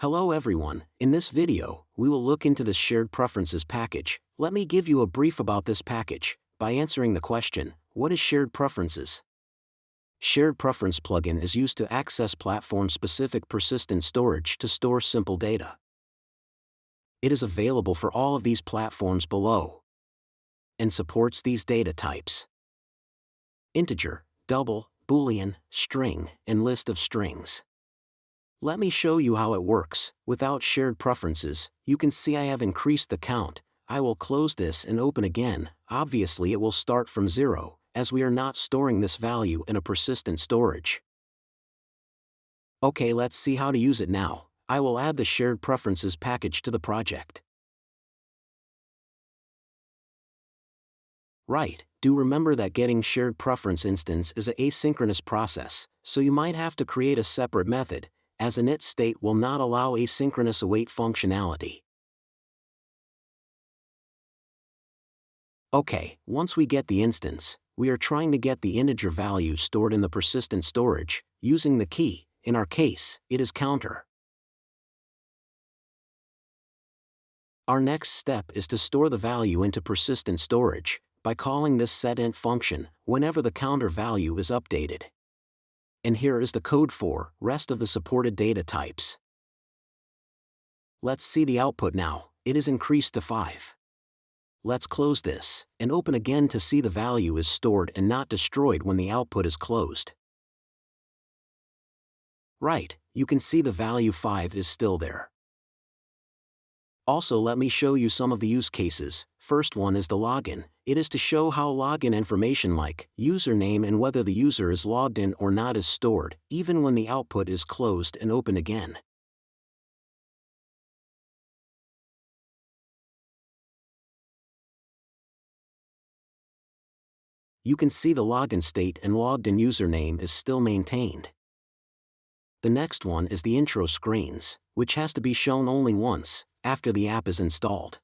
Hello everyone, in this video, we will look into the Shared Preferences package. Let me give you a brief about this package, by answering the question, what is Shared Preferences? Shared Preference plugin is used to access platform-specific persistent storage to store simple data. It is available for all of these platforms below, and supports these data types: integer, double, boolean, string, and list of strings. Let me show you how it works. Without shared preferences, you can see I have increased the count. I will close this and open again. Obviously it will start from 0, as we are not storing this value in a persistent storage. Okay, let's see how to use it now. I will add the Shared Preferences package to the project. Right, do remember that getting shared preference instance is an asynchronous process, so you might have to create a separate method, as init state will not allow asynchronous await functionality. Okay, once we get the instance, we are trying to get the integer value stored in the persistent storage, using the key. In our case, it is counter. Our next step is to store the value into persistent storage, by calling this setInt function, whenever the counter value is updated. And here is the code for rest of the supported data types. Let's see the output now. It is increased to 5. Let's close this, and open again to see the value is stored and not destroyed when the output is closed. Right, you can see the value 5 is still there. Also, let me show you some of the use cases. First one is the login. It is to show how login information like username and whether the user is logged in or not is stored, even when the output is closed and opened again. You can see the login state and logged in username is still maintained. The next one is the intro screens, which has to be shown only once, after the app is installed.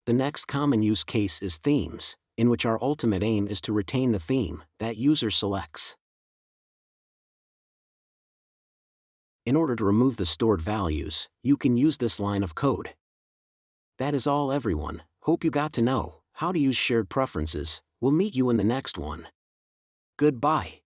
The next common use case is themes, in which our ultimate aim is to retain the theme that user selects. In order to remove the stored values, you can use this line of code. That is all everyone. Hope you got to know how to use shared preferences. We'll meet you in the next one. Goodbye.